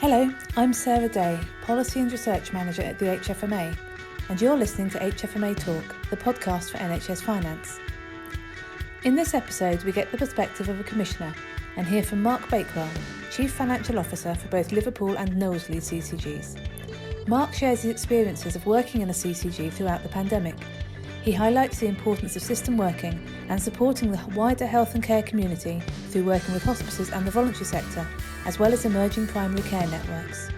Hello, I'm Sarah Day, Policy and Research Manager at the HFMA, and you're listening to HFMA Talk, the podcast for NHS Finance. In this episode, we get the perspective of a Commissioner and hear from Mark Bakewell, Chief Financial Officer for both Liverpool and Knowsley CCGs. Mark shares his experiences of working in a CCG throughout the pandemic. He highlights the importance of system working and supporting the wider health and care community through working with hospices and the voluntary sector, as well as emerging primary care networks.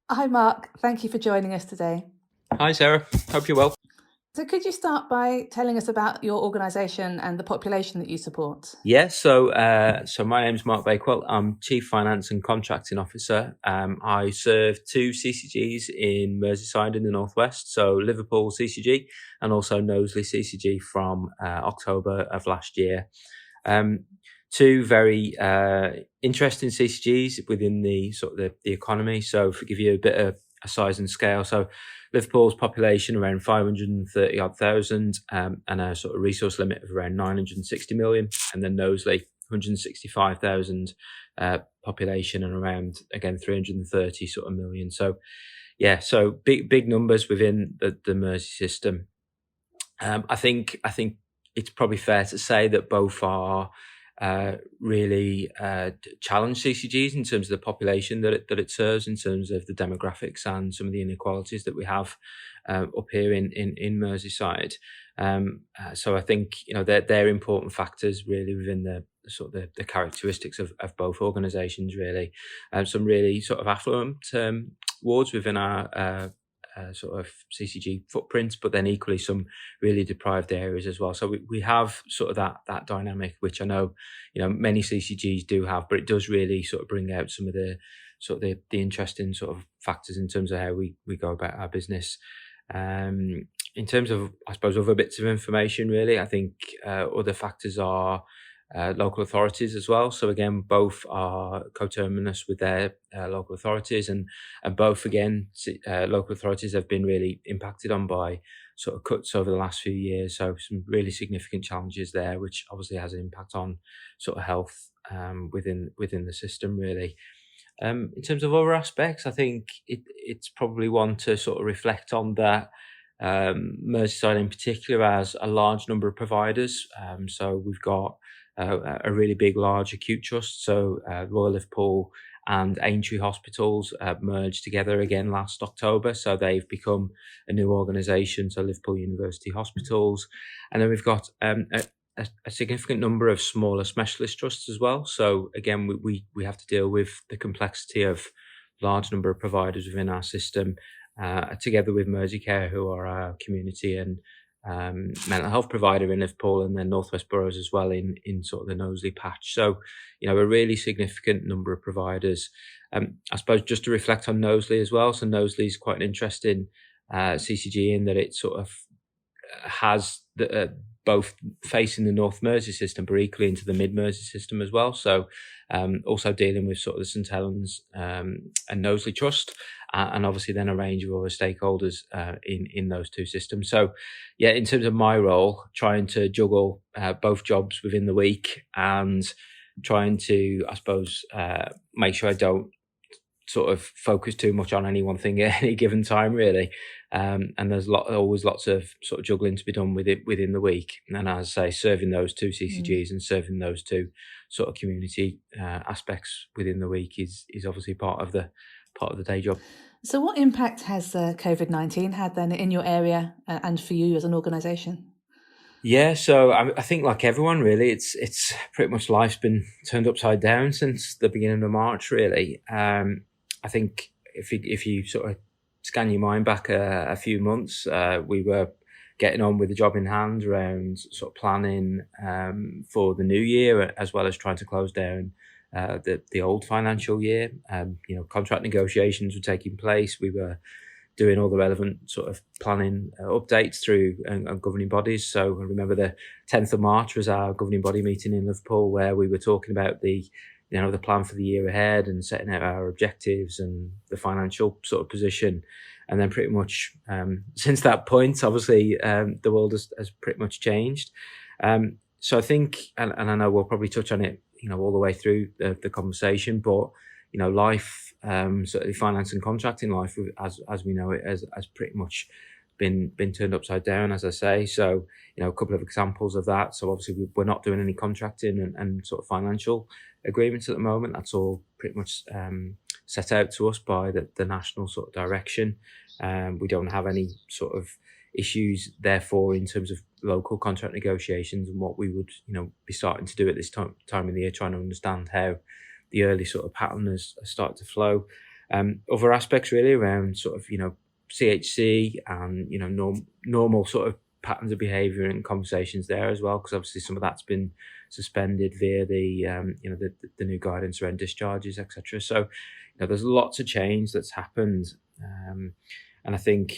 Hi Mark, thank you for joining us today. Hi Sarah, hope you're well. So could you start by telling us about your organisation and the population that you support? Yes, so my name's Mark Bakewell. I'm Chief Finance and Contracting Officer. I serve two CCGs in Merseyside in the Northwest, so Liverpool CCG and also Knowsley CCG from October of last year. Two very interesting CCGs within the sort of the economy. So to give you a bit of a size and scale, so Liverpool's population around 530 odd thousand, and a sort of resource limit of around 960 million, and then Knowsley 165,000 population and around again 330 sort of million. So yeah, so big numbers within the Mersey system. I think it's probably fair to say that both are really challenge CCGs in terms of the population that it serves, in terms of the demographics and some of the inequalities that we have up here in Merseyside. So I think they're important factors really within the sort of the characteristics of both organisations really. Some really sort of affluent wards within our sort of CCG footprint, but then equally some really deprived areas as well. So we have sort of that dynamic, which I know many CCGs do have, but it does really sort of bring out some of the sort of the interesting sort of factors in terms of how we go about our business. In terms of, I suppose, other bits of information, really, I think other factors are local authorities as well. So again, both are coterminous with their local authorities, and both again local authorities have been really impacted on by sort of cuts over the last few years. So some really significant challenges there, which obviously has an impact on sort of health within the system really. In terms of other aspects, I think it's probably one to sort of reflect on that. Merseyside in particular has a large number of providers. So we've got a really big, large acute trust. So Royal Liverpool and Aintree Hospitals merged together again last October. So they've become a new organisation, so Liverpool University Hospitals. And then we've got a significant number of smaller specialist trusts as well. So again, we have to deal with the complexity of large number of providers within our system, together with Merseycare, who are our community and mental health provider in Liverpool, and then Northwest Boroughs as well in sort of the Knowsley patch. So, a really significant number of providers. I suppose just to reflect on Knowsley as well. So Knowsley is quite an interesting CCG in that it sort of has both facing the North Mersey system, but equally into the Mid Mersey system as well. So also dealing with sort of the St Helens and Knowsley Trust, and obviously then a range of other stakeholders in those two systems. So yeah, in terms of my role, trying to juggle both jobs within the week and trying to, I suppose, make sure I don't sort of focus too much on any one thing at any given time really. And there's always lots of sort of juggling to be done with it within the week. And as I say, serving those two CCGs and serving those two sort of community aspects within the week is obviously part of the day job. So what impact has Covid-19 had then in your area and for you as an organisation? Yeah, so I think like everyone really, it's pretty much life's been turned upside down since the beginning of March really. I think if you sort of scan your mind back a few months, we were getting on with the job in hand around sort of planning for the new year, as well as trying to close down the old financial year. Contract negotiations were taking place. We were doing all the relevant sort of planning updates through governing bodies. So I remember the 10th of March was our governing body meeting in Liverpool, where we were talking about the plan for the year ahead and setting out our objectives and the financial sort of position. And then pretty much since that point, obviously, the world has pretty much changed. So I think, and I know we'll probably touch on it all the way through the conversation. But life, certainly finance and contracting life, as we know it, has pretty much been turned upside down, as I say. So a couple of examples of that. So obviously we're not doing any contracting and sort of financial agreements at the moment. That's all pretty much set out to us by the national sort of direction. We don't have any sort of issues, therefore, in terms of local contract negotiations and what we would, be starting to do at this time of the year, trying to understand how the early sort of pattern has started to flow. Other aspects really around sort of, CHC and, normal sort of patterns of behaviour and conversations there as well, because obviously some of that's been suspended via the new guidance around discharges, etc. So, there's lots of change that's happened, and I think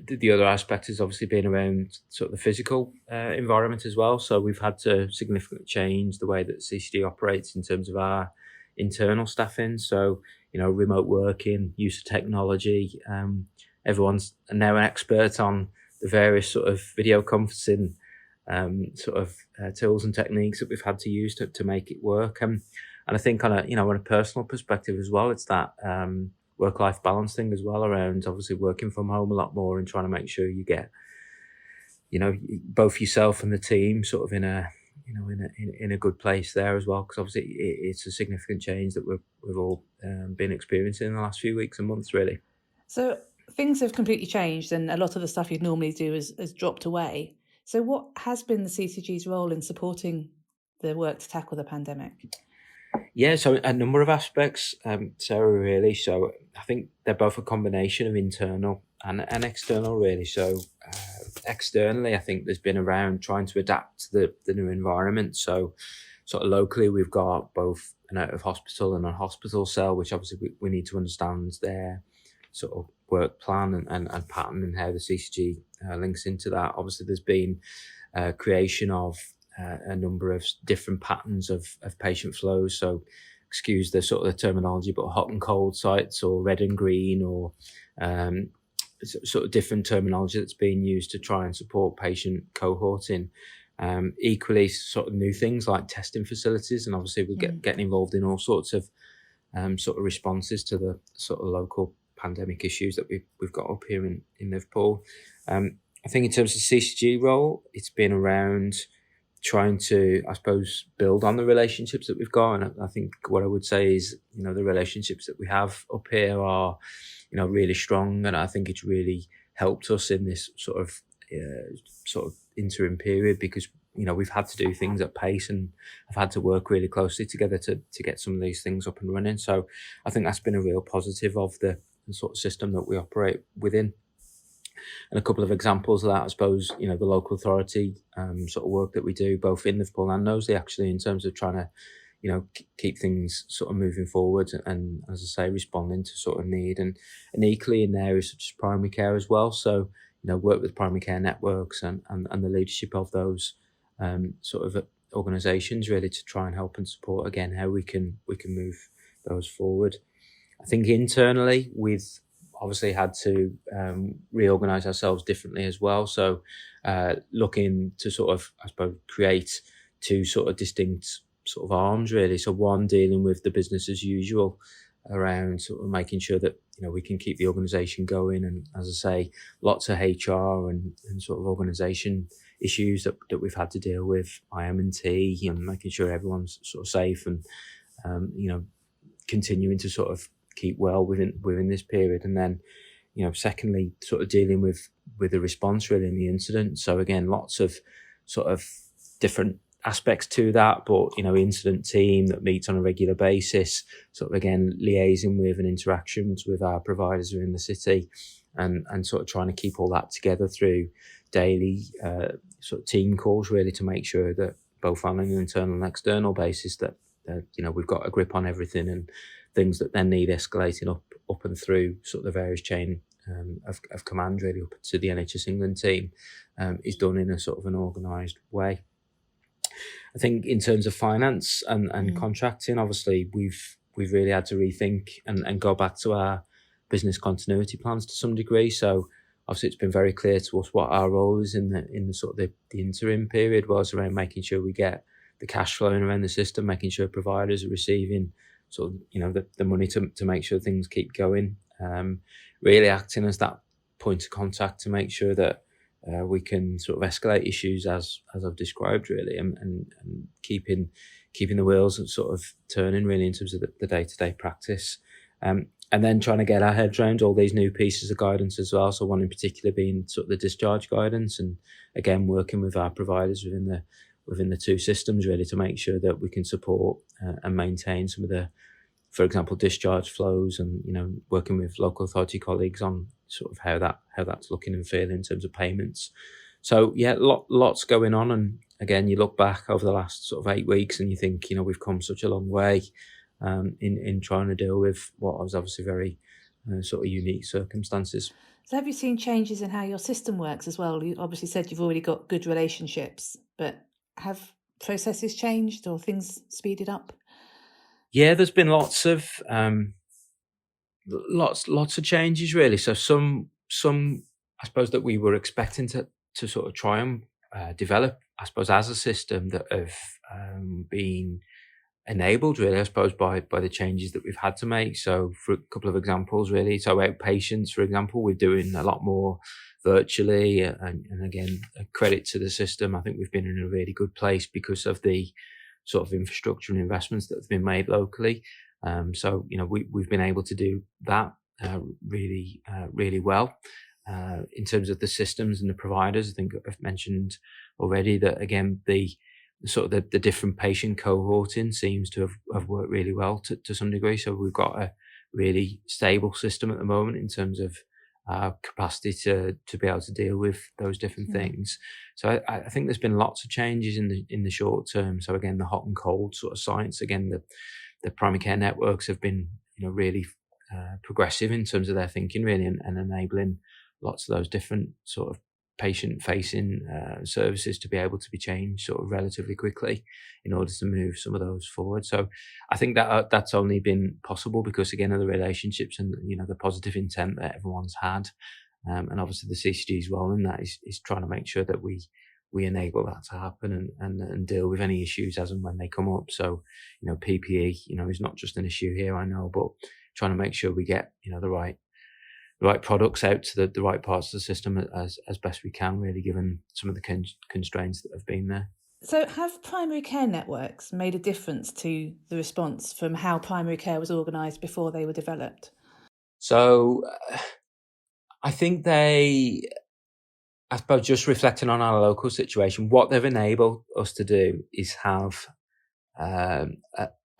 the other aspect has obviously been around sort of the physical environment as well. So we've had to significantly change the way that CCG operates in terms of our internal staffing. So, remote working, use of technology. Everyone's now an expert on the various sort of video conferencing tools and techniques that we've had to use to make it work. And I think on a personal perspective as well, it's that work-life balance thing as well, around obviously working from home a lot more and trying to make sure you get, both yourself and the team sort of in a good place there as well, because obviously it's a significant change that we've all been experiencing in the last few weeks and months, really. So things have completely changed, and a lot of the stuff you'd normally do has dropped away. So what has been the CCG's role in supporting the work to tackle the pandemic? Yeah, so a number of aspects, Sarah, really. So I think they're both a combination of internal and external, really. So externally, I think there's been around trying to adapt to the new environment. So sort of locally, we've got both an out-of-hospital and a hospital cell, which obviously we need to understand their sort of work plan and pattern and how the CCG links into that. Obviously, there's been creation of a number of different patterns of patient flows. So excuse the sort of the terminology, but hot and cold sites, or red and green, or sort of different terminology that's being used to try and support patient cohorting. Equally, sort of new things like testing facilities, and obviously we're getting involved in all sorts of sort of responses to the sort of local pandemic issues that we've got up here in Liverpool. I think in terms of CCG role, it's been around trying to, I suppose, build on the relationships that we've got. And I think what I would say is, the relationships that we have up here are, really strong. And I think it's really helped us in this sort of interim period, because, we've had to do things at pace and have had to work really closely together to get some of these things up and running. So I think that's been a real positive of the sort of system that we operate within. And a couple of examples of that, I suppose, the local authority sort of work that we do, both in Liverpool and Knowsley, actually, in terms of trying to, keep things sort of moving forward and, as I say, responding to sort of need. And equally in areas such as primary care as well. So, work with primary care networks and the leadership of those sort of organisations, really, to try and help and support, again, how we can move those forward. I think internally, we've obviously had to reorganise ourselves differently as well. So looking to sort of, I suppose, create two sort of distinct sort of arms, really. So one dealing with the business as usual around sort of making sure that, we can keep the organisation going. And as I say, lots of HR and sort of organisation issues that we've had to deal with, IM&T, and making sure everyone's sort of safe and, continuing to sort of keep well within this period. And then, secondly, sort of dealing with the response, really, in the incident. So again, lots of sort of different aspects to that, but, incident team that meets on a regular basis, sort of, again, liaising with and interactions with our providers within the city, and sort of trying to keep all that together through daily sort of team calls, really, to make sure that both on an internal and external basis that we've got a grip on everything, and things that then need escalating up and through sort of the various chain of command, really, up to the NHS England team, is done in a sort of an organised way. I think in terms of finance and contracting, obviously we've really had to rethink and go back to our business continuity plans to some degree. So obviously it's been very clear to us what our role is in the sort of the interim period was around making sure we get cash flowing around the system, making sure providers are receiving sort of, the money to make sure things keep going. Really acting as that point of contact to make sure that we can sort of escalate issues as I've described, really, and keeping the wheels sort of turning, really, in terms of the day-to-day practice. And then trying to get our heads around all these new pieces of guidance as well. So one in particular being sort of the discharge guidance, and again working with our providers within the two systems, really, to make sure that we can support and maintain some of the, for example, discharge flows, and working with local authority colleagues on sort of how that's looking and feeling in terms of payments. So yeah, lots going on, and again, you look back over the last sort of 8 weeks and you think, we've come such a long way in trying to deal with what was obviously very sort of unique circumstances. So have you seen changes in how your system works as well? You obviously said you've already got good relationships, but have processes changed or things speeded up? Yeah, there's been lots of changes, really. So some I suppose that we were expecting to sort of try and develop, I suppose, as a system that have been enabled, really, I suppose, by the changes that we've had to make. So for a couple of examples, really, so outpatients, for example, we're doing a lot more virtually, and again, a credit to the system. I think we've been in a really good place because of the sort of infrastructure and investments that have been made locally. So we've been able to do that really well. In terms of the systems and the providers, I think I've mentioned already that, again, the different patient cohorting seems to have worked really well to some degree. So we've got a really stable system at the moment in terms of our capacity to be able to deal with those different things. So I think there's been lots of changes in the short term. So again, the hot and cold sort of science, again, the primary care networks have been really progressive in terms of their thinking, really, and enabling lots of those different sort of patient-facing services to be able to be changed sort of relatively quickly in order to move some of those forward. So I think that that's only been possible because, again, of the relationships and the positive intent that everyone's had, and obviously the CCG's role in that is trying to make sure that we enable that to happen and deal with any issues as and when they come up. So PPE is not just an issue here, I know, but trying to make sure we get the right products out to the right parts of the system as best we can, really, given some of the constraints that have been there. So have primary care networks made a difference to the response from how primary care was organised before they were developed? So I think I suppose, just reflecting on our local situation, what they've enabled us to do is have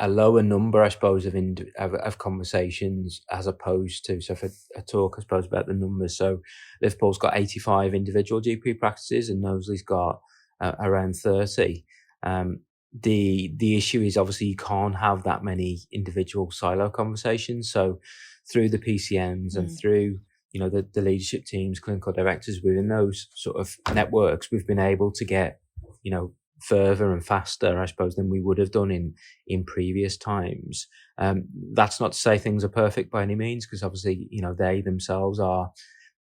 a lower number, I suppose, of conversations, as opposed to, so if I talk, I suppose, about the numbers. So Liverpool's got 85 individual GP practices and Knowsley's got around 30. The issue is, obviously, you can't have that many individual silo conversations. So through the PCMs and through the leadership teams, clinical directors within those sort of networks, we've been able to get further and faster, I suppose, than we would have done in previous times. That's not to say things are perfect by any means, because obviously they themselves are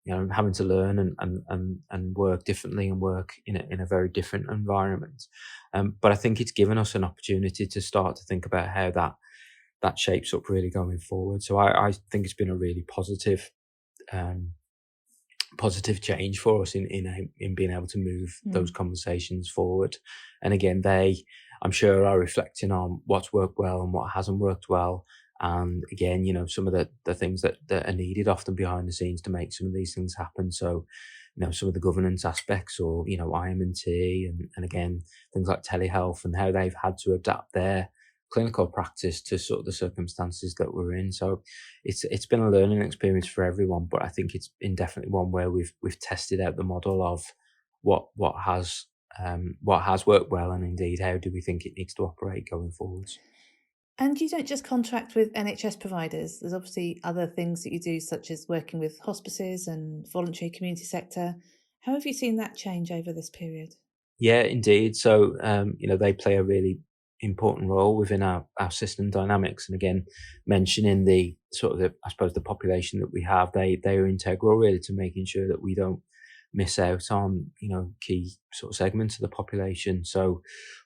having to learn and work differently and work in a very different environment. But I think it's given us an opportunity to start to think about how that shapes up really going forward. So I think it's been a really positive change for us in being able to move those conversations forward. And again, I'm sure, are reflecting on what's worked well and what hasn't worked well. And again, some of the things that are needed often behind the scenes to make some of these things happen. So, some of the governance aspects, or, IM&T, and again, things like telehealth and how they've had to adapt their clinical practice to sort of the circumstances that we're in. So it's been a learning experience for everyone, but I think it's been definitely one where we've tested out the model of what has worked well, and indeed how do we think it needs to operate going forwards. And you don't just contract with NHS providers. There's obviously other things that you do, such as working with hospices and voluntary community sector. How have you seen that change over this period? Yeah, indeed. So they play a really important role within our system dynamics. And again, mentioning the sort of I suppose the population that we have, they are integral, really, to making sure that we don't miss out on, key sort of segments of the population. So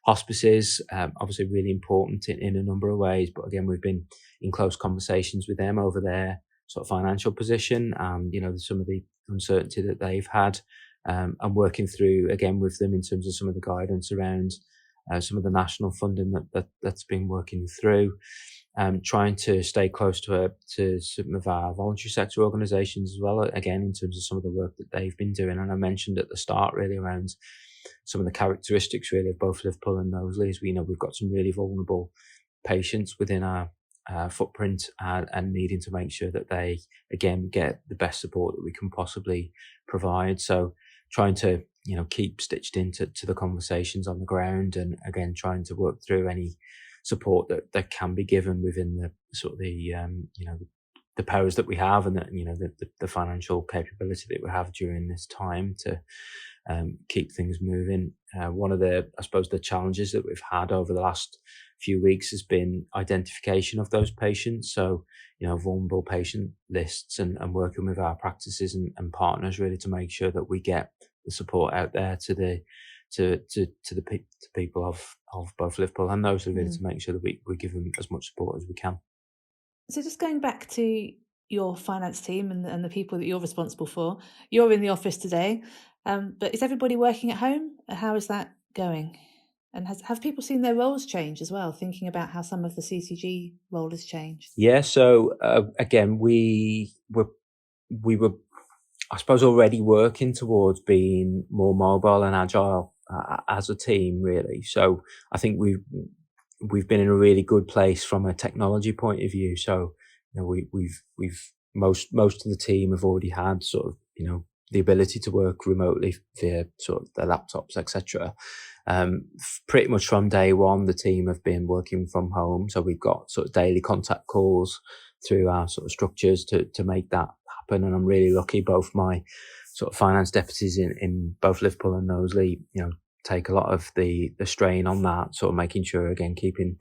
hospices, obviously really important in a number of ways, but again, we've been in close conversations with them over their sort of financial position and, some of the uncertainty that they've had, and working through again with them in terms of some of the guidance around some of the national funding that's been working through. Trying to stay close to some of our voluntary sector organisations as well, again, in terms of some of the work that they've been doing. And I mentioned at the start really around some of the characteristics really of both Liverpool and Knowsley, as we've got some really vulnerable patients within our footprint and needing to make sure that they, again, get the best support that we can possibly provide. So trying to, keep stitched into the conversations on the ground and, again, trying to work through any support that can be given within the sort of the powers that we have and the financial capability that we have during this time to keep things moving. One of the challenges that we've had over the last few weeks has been identification of those patients. So, vulnerable patient lists and working with our practices and partners really to make sure that we get the support out there to the people of both Liverpool and Knowsley really to make sure that we give them as much support as we can. So just going back to your finance team and the people that you're responsible for, you're in the office today, but is everybody working at home? How is that going? And have people seen their roles change as well, thinking about how some of the CCG role has changed? Yeah, so again, we were, I suppose, already working towards being more mobile and agile as a team, really. So I think we've been in a really good place from a technology point of view. So we've most of the team have already had sort of the ability to work remotely via sort of their laptops, etc. Pretty much from day one, the team have been working from home. So we've got sort of daily contact calls through our sort of structures to make that happen. And I'm really lucky. Both my sort of finance deputies in both Liverpool and Knowsley, take a lot of the strain on that, sort of making sure, again, keeping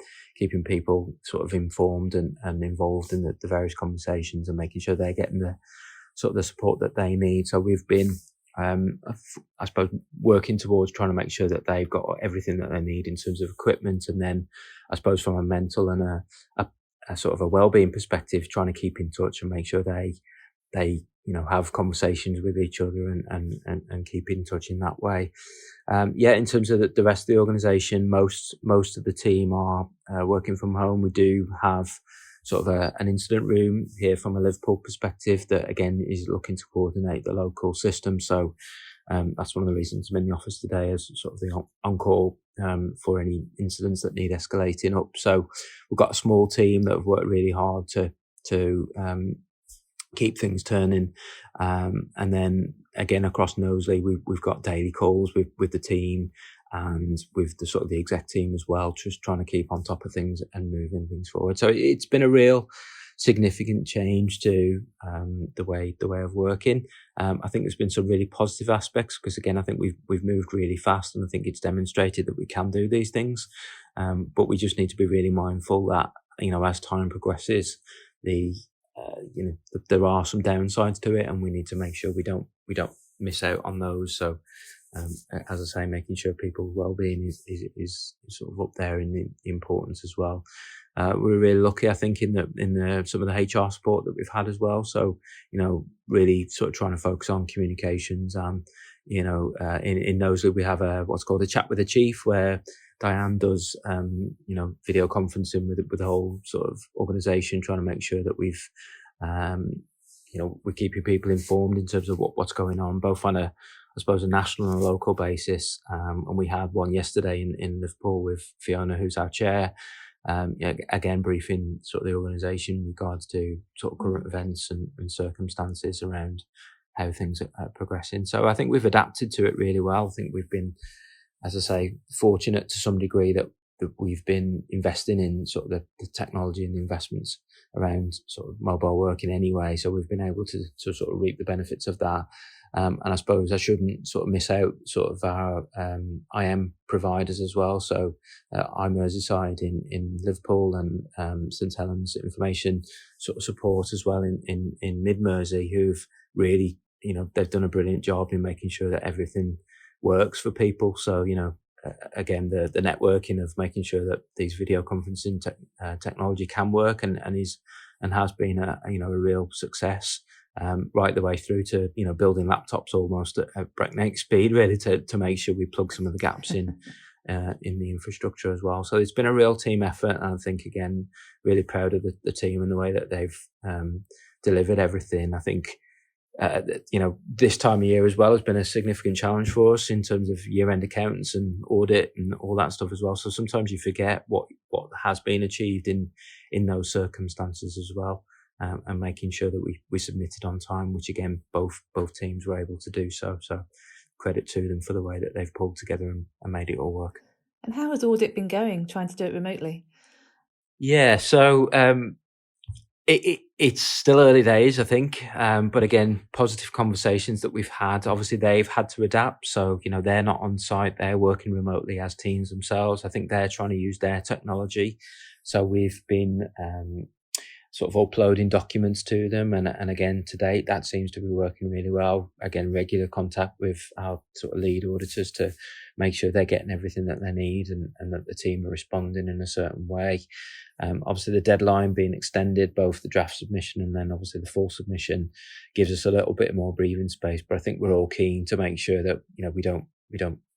people sort of informed and involved in the various conversations and making sure they're getting the sort of the support that they need. So we've been, I suppose, working towards trying to make sure that they've got everything that they need in terms of equipment. And then I suppose from a mental and a sort of a wellbeing perspective, trying to keep in touch and make sure they have conversations with each other and keep in touch in that way. In terms of the rest of the organisation, most of the team are working from home. We do have sort of an incident room here from a Liverpool perspective that, again, is looking to coordinate the local system. So that's one of the reasons I'm in the office today, as sort of the on-call for any incidents that need escalating up. So we've got a small team that have worked really hard to keep things turning. And then again, across Knowsley, we've got daily calls with the team and with the sort of the exec team as well, just trying to keep on top of things and moving things forward. So it's been a real significant change to the way of working. I think there's been some really positive aspects because, again, I think we've moved really fast, and I think it's demonstrated that we can do these things. But we just need to be really mindful that, as time progresses, there are some downsides to it, and we need to make sure we don't miss out on those. So, as I say, making sure people's well-being is sort of up there in the importance as well. We're really lucky, I think, in the some of the HR support that we've had as well. So, really sort of trying to focus on communications. And, in Knowsley, we have what's called a chat with the chief, where Diane does, video conferencing with the whole sort of organisation, trying to make sure that we're keeping people informed in terms of what's going on, both on a national and a local basis. And we had one yesterday in Liverpool with Fiona, who's our chair. Again, briefing sort of the organisation in regards to sort of current events and circumstances around how things are progressing. So I think we've adapted to it really well. I think we've been, as I say, fortunate to some degree that we've been investing in sort of the technology and the investments around sort of mobile working anyway. So we've been able to sort of reap the benefits of that. And I suppose I shouldn't sort of miss out sort of our IM providers as well. So iMerseyside in Liverpool and St Helens Information sort of support as well in Mid Mersey, who've really they've done a brilliant job in making sure that everything works for people. So, again, the networking of making sure that these video conferencing technology can work and has been a real success, right the way through to, building laptops almost at breakneck speed, really, to make sure we plug some of the gaps in the infrastructure as well. So it's been a real team effort. And I think, again, really proud of the team and the way that they've delivered everything. I think, this time of year as well has been a significant challenge for us in terms of year-end accounts and audit and all that stuff as well. So sometimes you forget what has been achieved in those circumstances as well, and making sure that we submitted on time, which again, both teams were able to do so. So credit to them for the way that they've pulled together and made it all work. And how has audit been going, trying to do it remotely? Yeah, so it's still early days, I think. But again, positive conversations that we've had. Obviously, they've had to adapt. So, they're not on site. They're working remotely as teams themselves. I think they're trying to use their technology. So we've been sort of uploading documents to them. And again, to date, that seems to be working really well. Again, regular contact with our sort of lead auditors to make sure they're getting everything that they need and that the team are responding in a certain way. Obviously, the deadline being extended, both the draft submission and then obviously the full submission, gives us a little bit more breathing space. But I think we're all keen to make sure that we don't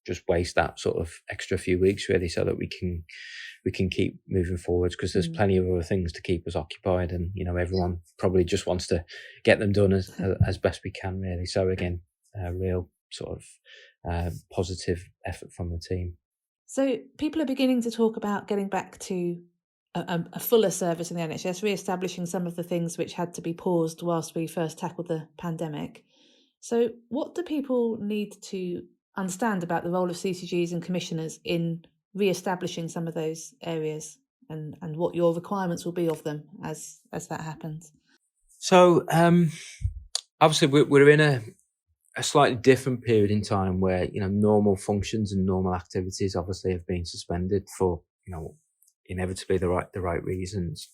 just waste that sort of extra few weeks, really, so that we can keep moving forwards, because there's plenty of other things to keep us occupied, and everyone probably just wants to get them done as best we can, really. So again, a real sort of positive effort from the team. So people are beginning to talk about getting back to a fuller service in the NHS, re-establishing some of the things which had to be paused whilst we first tackled the pandemic. So what do people need to understand about the role of CCGs and commissioners in re-establishing some of those areas, and what your requirements will be of them as that happens? So obviously we're in a slightly different period in time where normal functions and normal activities obviously have been suspended for inevitably the right reasons.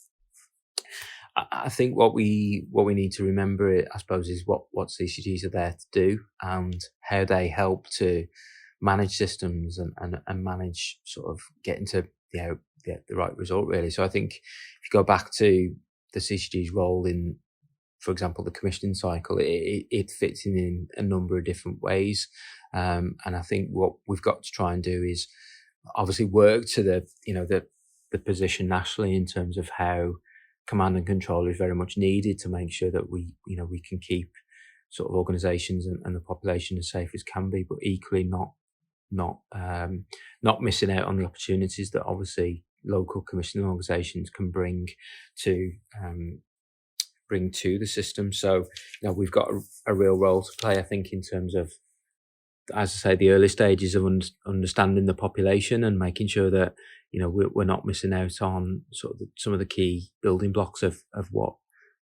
I think what we need to remember, I suppose, is what CCGs are there to do and how they help to manage systems and manage sort of getting to the right result, really. So I think if you go back to the CCG's role in, for example, the commissioning cycle, it fits in a number of different ways. And I think what we've got to try and do is obviously work to the position nationally in terms of how command and control is very much needed to make sure that we can keep sort of organisations and the population as safe as can be, but equally not missing out on the opportunities that obviously local commissioning organisations can bring to the system. So we've got a real role to play, I think, in terms of, as I say, the early stages of understanding the population and making sure that we're not missing out on sort of some of the key building blocks of what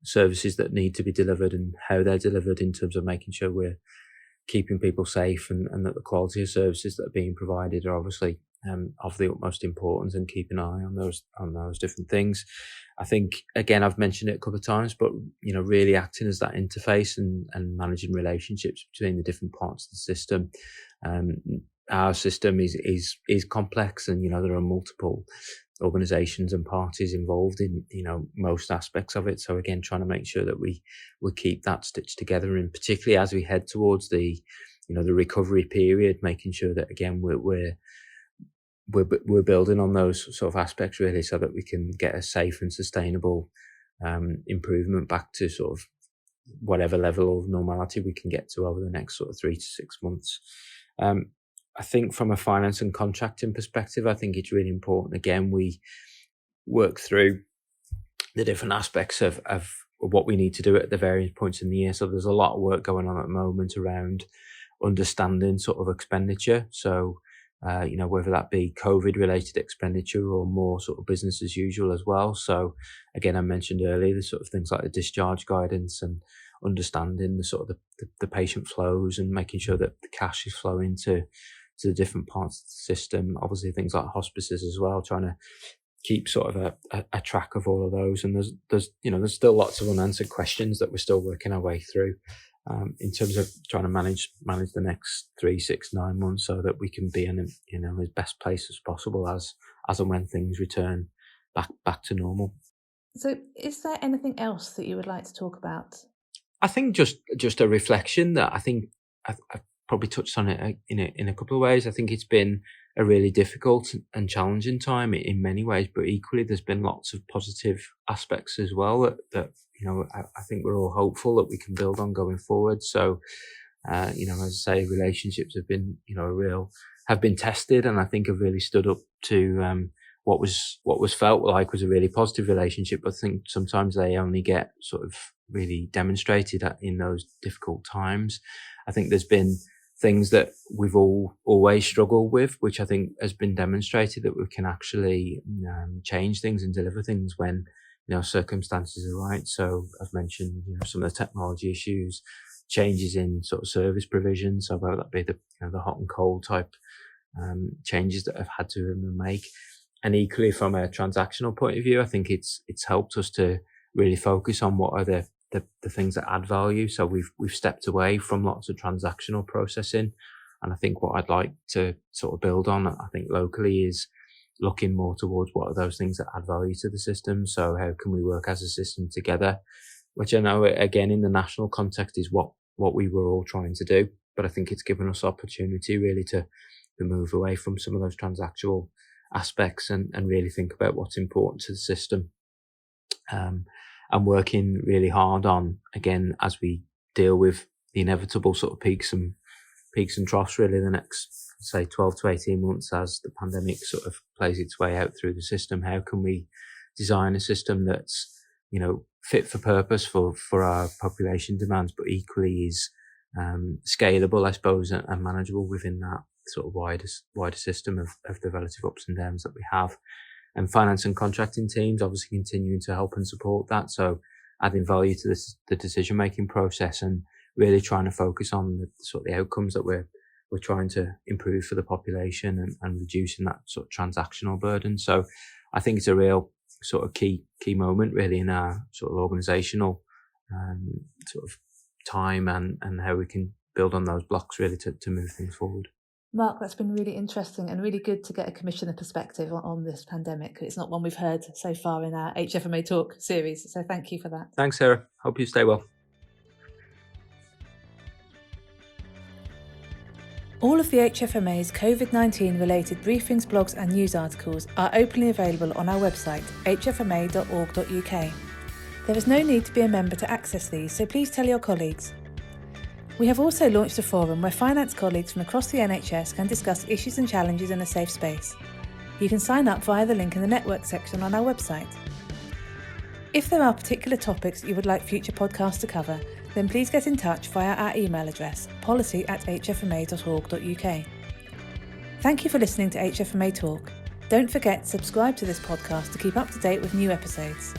services that need to be delivered and how they're delivered, in terms of making sure we're keeping people safe and that the quality of services that are being provided are obviously of the utmost importance, and keep an eye on those different things. I think, again, I've mentioned it a couple of times, but really acting as that interface and managing relationships between the different parts of the system. Our system is complex, and there are multiple organisations and parties involved in most aspects of it. So again, trying to make sure that we keep that stitched together, and particularly as we head towards the the recovery period, making sure that again we're building on those sort of aspects, really, so that we can get a safe and sustainable improvement back to sort of whatever level of normality we can get to over the next sort of 3 to 6 months. I think from a finance and contracting perspective, I think it's really important, again, we work through the different aspects of what we need to do at the various points in the year. So there's a lot of work going on at the moment around understanding sort of expenditure. So, whether that be COVID related expenditure or more sort of business as usual as well. So again, I mentioned earlier the sort of things like the discharge guidance and understanding the sort of the patient flows and making sure that the cash is flowing to the different parts of the system. Obviously things like hospices as well, trying to keep sort of a track of all of those. And there's still lots of unanswered questions that we're still working our way through. in terms of trying to manage the next 3, 6, 9 months so that we can be in as best place as possible as and when things return back to normal. So is there anything else that you would like to talk about? I think just a reflection that I think I've probably touched on it in a couple of ways. I think it's been a really difficult and challenging time in many ways, but equally there's been lots of positive aspects as well that I think we're all hopeful that we can build on going forward. So, as I say, relationships have been, have been tested, and I think have really stood up to what was felt like was a really positive relationship. I think sometimes they only get sort of really demonstrated in those difficult times. I think there's been things that we've always struggled with, which I think has been demonstrated that we can actually change things and deliver things when circumstances are right. So I've mentioned some of the technology issues, changes in sort of service provision. So whether that be the hot and cold type changes that I've had to make. And equally from a transactional point of view, I think it's helped us to really focus on what are the things that add value. So we've stepped away from lots of transactional processing. And I think what I'd like to sort of build on, I think locally, is looking more towards what are those things that add value to the system. So how can we work as a system together, which I know again in the national context is what we were all trying to do. But I think it's given us opportunity really to move away from some of those transactional aspects and really think about what's important to the system. And working really hard on, again, as we deal with the inevitable sort of peaks and troughs really the next, say, 12 to 18 months as the pandemic sort of plays its way out through the system. How can we design a system that's, fit for purpose for our population demands, but equally is scalable, I suppose, and manageable within that sort of wider system of the relative ups and downs that we have. And finance and contracting teams obviously continuing to help and support that. So adding value to the decision-making process and really trying to focus on the outcomes that we're trying to improve for the population and reducing that sort of transactional burden. So I think it's a real sort of key moment really in our sort of organisational sort of time and how we can build on those blocks really to move things forward. Mark, that's been really interesting and really good to get a commissioner perspective on this pandemic. It's not one we've heard so far in our HFMA Talk series, so thank you for that. Thanks, Sarah. Hope you stay well. All of the HFMA's COVID-19 related briefings, blogs and news articles are openly available on our website, hfma.org.uk. There is no need to be a member to access these, so please tell your colleagues. We have also launched a forum where finance colleagues from across the NHS can discuss issues and challenges in a safe space. You can sign up via the link in the network section on our website. If there are particular topics you would like future podcasts to cover, then please get in touch via our email address, policy@hfma.org.uk. Thank you for listening to HFMA Talk. Don't forget to subscribe to this podcast to keep up to date with new episodes.